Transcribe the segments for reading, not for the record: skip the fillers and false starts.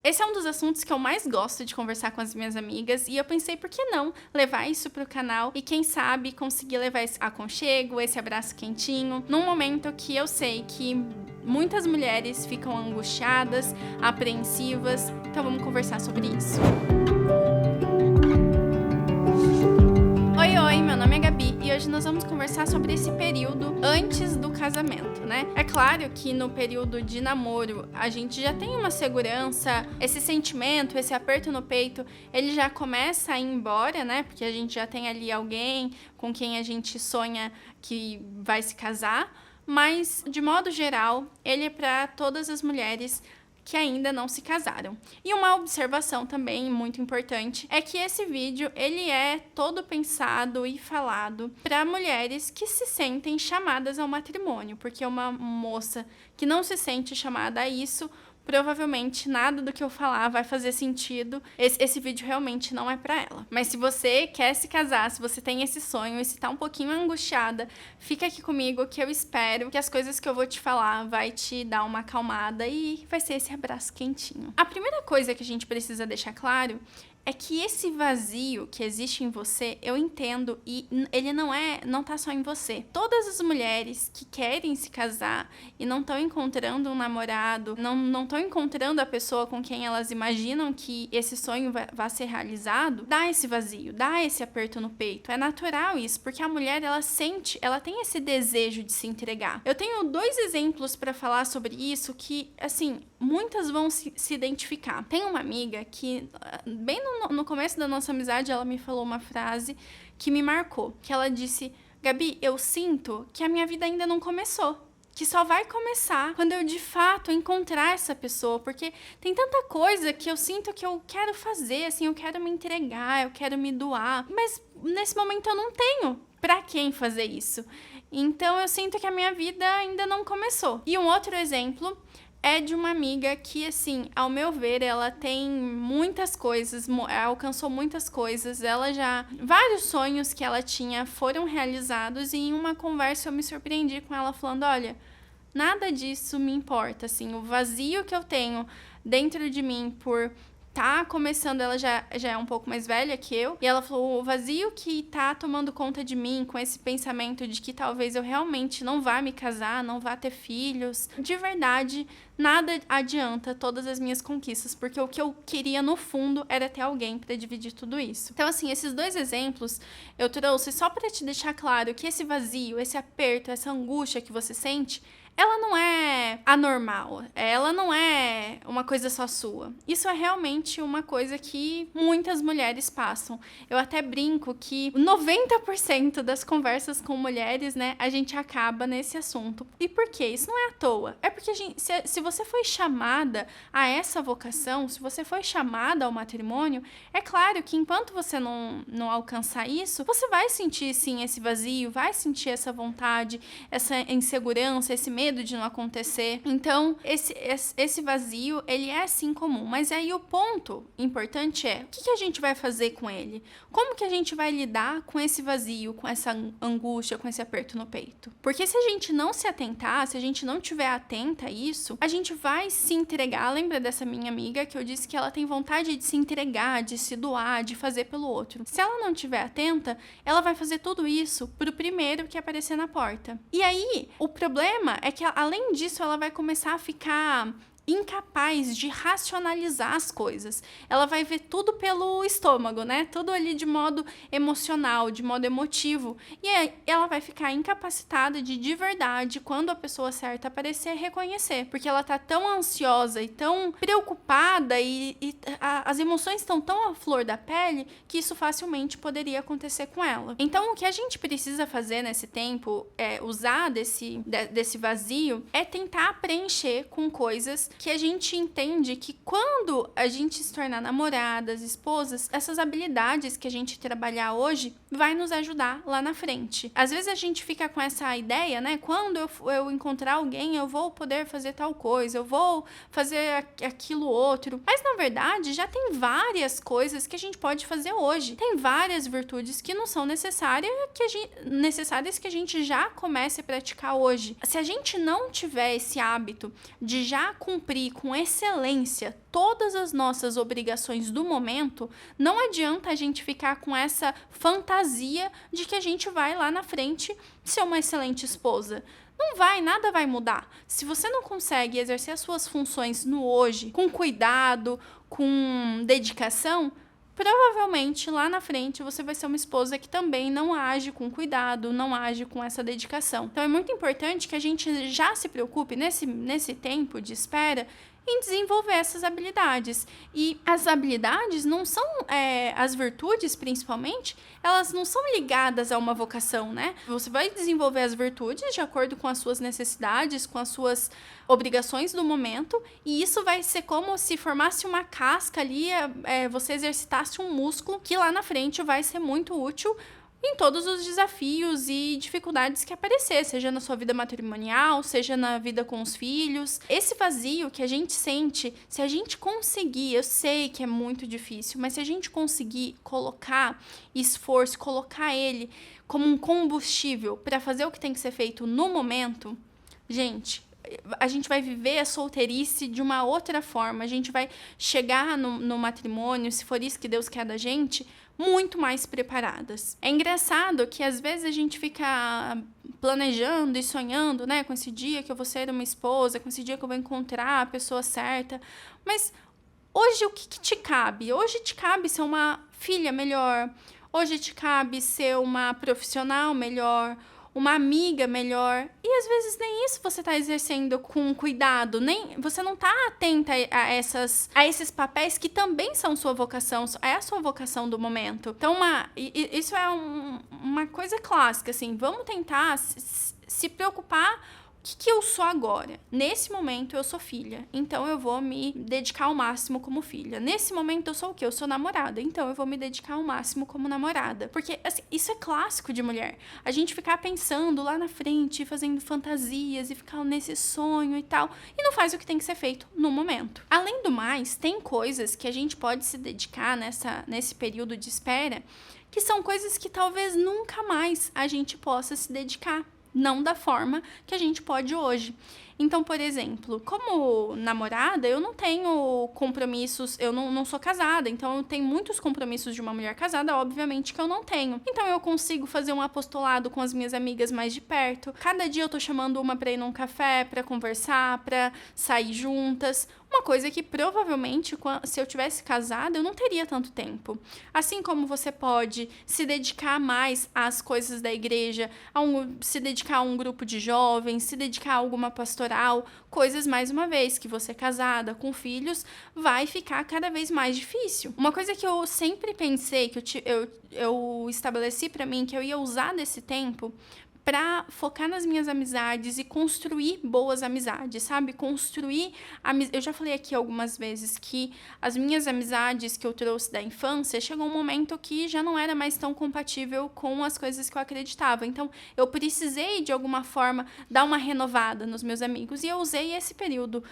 Esse é um dos assuntos que eu mais gosto de conversar com as minhas amigas e eu pensei, por que não levar isso pro canal e quem sabe conseguir levar esse aconchego, esse abraço quentinho, num momento que eu sei que muitas mulheres ficam angustiadas, apreensivas. Então vamos conversar sobre isso. Oi, meu nome é Gabi e hoje nós vamos conversar sobre esse período antes do casamento, né? É claro que no período de namoro a gente já tem uma segurança, esse sentimento, esse aperto no peito, ele já começa a ir embora, né? Porque a gente já tem ali alguém com quem a gente sonha que vai se casar, mas de modo geral, ele é para todas as mulheres que ainda não se casaram. E uma observação também muito importante é que esse vídeo ele é todo pensado e falado para mulheres que se sentem chamadas ao matrimônio, porque uma moça que não se sente chamada a isso, provavelmente nada do que eu falar vai fazer sentido. Esse vídeo realmente não é pra ela. Mas se você quer se casar, se você tem esse sonho e se tá um pouquinho angustiada, fica aqui comigo que eu espero que as coisas que eu vou te falar vai te dar uma acalmada e vai ser esse abraço quentinho. A primeira coisa que a gente precisa deixar claro é que esse vazio que existe em você, eu entendo, e ele não tá só em você. Todas as mulheres que querem se casar e não estão encontrando um namorado, não estão encontrando a pessoa com quem elas imaginam que esse sonho vai ser realizado, dá esse vazio, dá esse aperto no peito. É natural isso, porque a mulher, ela tem esse desejo de se entregar. Eu tenho 2 exemplos para falar sobre isso que, assim, muitas vão se identificar. Tem uma amiga que, bem no começo da nossa amizade, ela me falou uma frase que me marcou, que ela disse: Gabi, eu sinto que a minha vida ainda não começou, que só vai começar quando eu de fato encontrar essa pessoa, porque tem tanta coisa que eu sinto que eu quero fazer, assim, eu quero me entregar, eu quero me doar, mas nesse momento eu não tenho pra quem fazer isso. Então eu sinto que a minha vida ainda não começou. E um outro exemplo é de uma amiga que, assim, ao meu ver, ela tem muitas coisas, alcançou muitas coisas, vários sonhos que ela tinha foram realizados, e em uma conversa eu me surpreendi com ela falando: olha, nada disso me importa, assim, o vazio que eu tenho dentro de mim por tá começando, ela já é um pouco mais velha que eu, e ela falou: o vazio que tá tomando conta de mim, com esse pensamento de que talvez eu realmente não vá me casar, não vá ter filhos, de verdade, nada adianta todas as minhas conquistas, porque o que eu queria no fundo era ter alguém para dividir tudo isso. Então, assim, esses 2 exemplos eu trouxe só para te deixar claro que esse vazio, esse aperto, essa angústia que você sente, ela não é anormal, ela não é uma coisa só sua. Isso é realmente uma coisa que muitas mulheres passam. Eu até brinco que 90% das conversas com mulheres, né, a gente acaba nesse assunto. E por quê? Isso não é à toa. É porque se você foi chamada a essa vocação, se você foi chamada ao matrimônio, é claro que enquanto você não alcançar isso, você vai sentir, sim, esse vazio, vai sentir essa vontade, essa insegurança, esse medo de não acontecer. Então, esse vazio, ele é sim comum. Mas aí o ponto importante é: o que a gente vai fazer com ele? Como que a gente vai lidar com esse vazio, com essa angústia, com esse aperto no peito? Porque se a gente não se atentar, se a gente não estiver atenta a isso, a gente vai se entregar. Lembra dessa minha amiga que eu disse que ela tem vontade de se entregar, de se doar, de fazer pelo outro? Se ela não estiver atenta, ela vai fazer tudo isso pro primeiro que aparecer na porta. E aí, o problema é que, além disso, ela vai começar a ficar incapaz de racionalizar as coisas. Ela vai ver tudo pelo estômago, né? Tudo ali de modo emocional, de modo emotivo. E aí ela vai ficar incapacitada de verdade, quando a pessoa certa aparecer, reconhecer. Porque ela tá tão ansiosa e tão preocupada e as emoções estão tão à flor da pele que isso facilmente poderia acontecer com ela. Então, o que a gente precisa fazer nesse tempo, usar desse vazio, é tentar preencher com coisas que a gente entende que quando a gente se tornar namoradas, esposas, essas habilidades que a gente trabalhar hoje vai nos ajudar lá na frente. Às vezes a gente fica com essa ideia, né? Quando eu encontrar alguém, eu vou poder fazer tal coisa, eu vou fazer aquilo outro. Mas, na verdade, já tem várias coisas que a gente pode fazer hoje. Tem várias virtudes que não são necessárias que a gente já comece a praticar hoje. Se a gente não tiver esse hábito de já cumprir cumprir com excelência todas as nossas obrigações do momento, não adianta a gente ficar com essa fantasia de que a gente vai lá na frente ser uma excelente esposa. Não vai, nada vai mudar. Se você não consegue exercer as suas funções no hoje, com cuidado, com dedicação, provavelmente lá na frente você vai ser uma esposa que também não age com cuidado, não age com essa dedicação. Então é muito importante que a gente já se preocupe nesse tempo de espera em desenvolver essas habilidades. E as habilidades não são, as virtudes principalmente, elas não são ligadas a uma vocação, né? Você vai desenvolver as virtudes de acordo com as suas necessidades, com as suas obrigações do momento, e isso vai ser como se formasse uma casca ali, você exercitasse um músculo que lá na frente vai ser muito útil em todos os desafios e dificuldades que aparecer, seja na sua vida matrimonial, seja na vida com os filhos. Esse vazio que a gente sente, se a gente conseguir, eu sei que é muito difícil, mas se a gente conseguir colocar esforço, colocar ele como um combustível para fazer o que tem que ser feito no momento, gente, a gente vai viver a solteirice de uma outra forma, a gente vai chegar no matrimônio, se for isso que Deus quer da gente, muito mais preparadas. É engraçado que às vezes a gente fica planejando e sonhando, né, com esse dia que eu vou ser uma esposa, com esse dia que eu vou encontrar a pessoa certa, mas hoje o que te cabe? Hoje te cabe ser uma filha melhor, hoje te cabe ser uma profissional melhor, uma amiga melhor, e às vezes nem isso você está exercendo com cuidado, nem você não está atenta a esses papéis que também são sua vocação, é a sua vocação do momento. Então, isso é uma coisa clássica, assim, vamos tentar se preocupar. O que eu sou agora? Nesse momento eu sou filha, então eu vou me dedicar ao máximo como filha. Nesse momento eu sou o quê? Eu sou namorada, então eu vou me dedicar ao máximo como namorada. Porque assim, isso é clássico de mulher. A gente ficar pensando lá na frente, fazendo fantasias e ficar nesse sonho e tal, e não faz o que tem que ser feito no momento. Além do mais, tem coisas que a gente pode se dedicar nesse período de espera, que são coisas que talvez nunca mais a gente possa se dedicar. Não da forma que a gente pode hoje. Então, por exemplo, como namorada, eu não tenho compromissos, eu não sou casada, então eu tenho muitos compromissos de uma mulher casada, obviamente que eu não tenho. Então eu consigo fazer um apostolado com as minhas amigas mais de perto. Cada dia eu tô chamando uma pra ir num café, pra conversar, pra sair juntas. Uma coisa que provavelmente, se eu tivesse casada, eu não teria tanto tempo. Assim como você pode se dedicar mais às coisas da igreja, se dedicar a um grupo de jovens, se dedicar a alguma pastoral, coisas, mais uma vez, que você casada, com filhos, vai ficar cada vez mais difícil. Uma coisa que eu sempre pensei, que eu estabeleci pra mim, que eu ia usar desse tempo para focar nas minhas amizades e construir boas amizades, sabe? Eu já falei aqui algumas vezes que as minhas amizades que eu trouxe da infância, chegou um momento que já não era mais tão compatível com as coisas que eu acreditava. Então, eu precisei, de alguma forma, dar uma renovada nos meus amigos. E eu usei esse período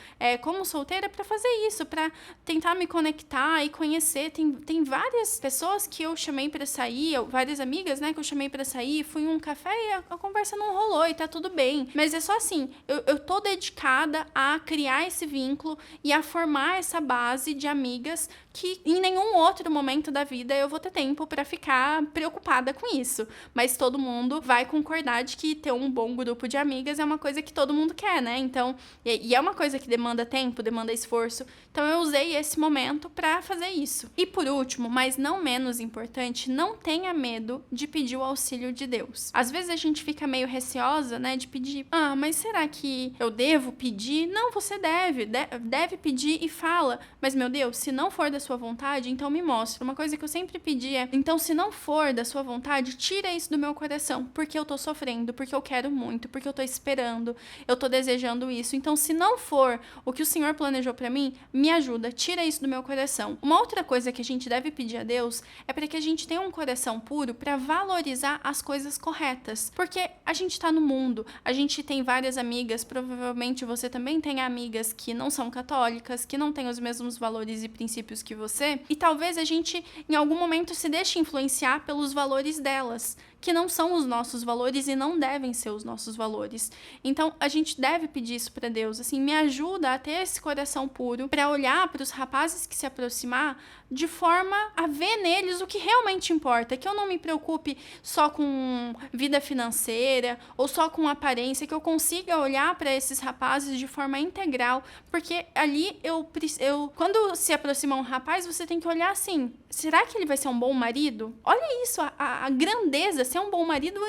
como solteira para fazer isso, para tentar me conectar e conhecer. Tem várias pessoas que eu chamei para sair, várias amigas, né, que eu chamei para sair, fui em um café e a conversa não rolou e tá tudo bem. Mas é só assim, eu tô dedicada a criar esse vínculo e a formar essa base de amigas que em nenhum outro momento da vida eu vou ter tempo pra ficar preocupada com isso. Mas todo mundo vai concordar de que ter um bom grupo de amigas é uma coisa que todo mundo quer, né? Então, e é uma coisa que demanda tempo, demanda esforço. Então eu usei esse momento pra fazer isso. E por último, mas não menos importante, não tenha medo de pedir o auxílio de Deus. Às vezes a gente fica meio receosa, né, de pedir. Mas será que eu devo pedir? Não, você deve pedir e fala. Mas, meu Deus, se não for da sua vontade, então me mostra. Uma coisa que eu sempre pedi é, então, se não for da sua vontade, tira isso do meu coração, porque eu tô sofrendo, porque eu quero muito, porque eu tô esperando, eu tô desejando isso. Então, se não for o que o Senhor planejou pra mim, me ajuda, tira isso do meu coração. Uma outra coisa que a gente deve pedir a Deus é para que a gente tenha um coração puro para valorizar as coisas corretas, porque a gente tá no mundo, a gente tem várias amigas, provavelmente você também tem amigas que não são católicas, que não têm os mesmos valores e princípios que você, e talvez a gente em algum momento se deixe influenciar pelos valores delas, que não são os nossos valores e não devem ser os nossos valores. Então, a gente deve pedir isso para Deus, assim, me ajuda a ter esse coração puro para olhar para os rapazes que se aproximar de forma a ver neles o que realmente importa, que eu não me preocupe só com vida financeira ou só com aparência, que eu consiga olhar para esses rapazes de forma integral, porque ali quando se aproxima um rapaz, você tem que olhar assim, será que ele vai ser um bom marido? Olha isso, a grandeza, ser um bom marido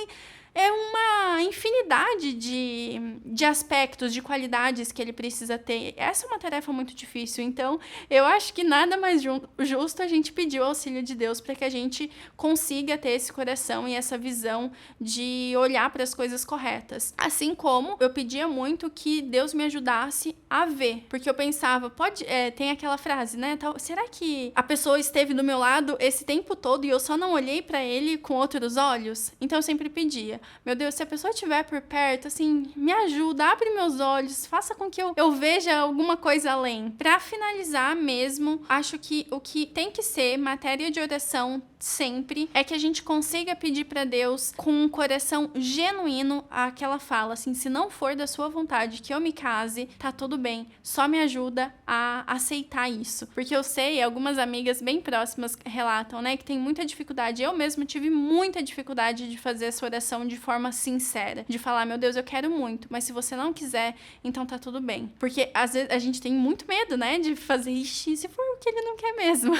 é uma infinidade de aspectos, de qualidades que ele precisa ter. Essa é uma tarefa muito difícil. Então, eu acho que nada mais justo a gente pedir o auxílio de Deus para que a gente consiga ter esse coração e essa visão de olhar para as coisas corretas. Assim como eu pedia muito que Deus me ajudasse a ver. Porque eu pensava, tem aquela frase, né? Será que a pessoa esteve do meu lado esse tempo todo e eu só não olhei para ele com outros olhos? Então, eu sempre pedia. Meu Deus, se a pessoa estiver por perto, assim, me ajuda, abre meus olhos, faça com que eu veja alguma coisa além. Pra finalizar mesmo, acho que o que tem que ser matéria de oração sempre é que a gente consiga pedir pra Deus com um coração genuíno aquela fala, assim, se não for da sua vontade que eu me case, tá tudo bem, só me ajuda a aceitar isso. Porque eu sei, algumas amigas bem próximas relatam, né, que tem muita dificuldade. Eu mesma tive muita dificuldade de fazer essa oração de forma sincera, de falar, meu Deus, eu quero muito, mas se você não quiser, então tá tudo bem. Porque às vezes a gente tem muito medo, né, de fazer isso, se for o que ele não quer mesmo.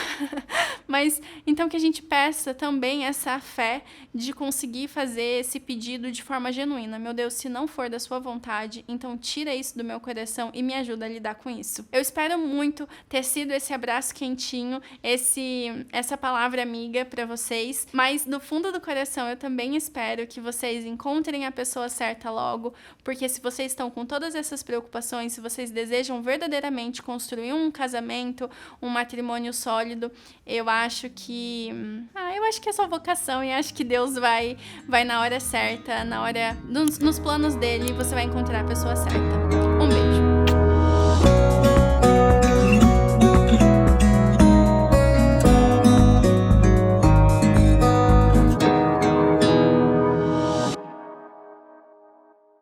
Mas então que a gente peça também essa fé de conseguir fazer esse pedido de forma genuína. Meu Deus, se não for da sua vontade, então tira isso do meu coração e me ajuda a lidar com isso. Eu espero muito ter sido esse abraço quentinho, essa palavra amiga pra vocês, mas do fundo do coração eu também espero que vocês encontrem a pessoa certa logo, porque se vocês estão com todas essas preocupações, se vocês desejam verdadeiramente construir um casamento, um matrimônio sólido, eu acho que é sua vocação e acho que Deus vai na hora certa, nos planos dele, você vai encontrar a pessoa certa. Um beijo.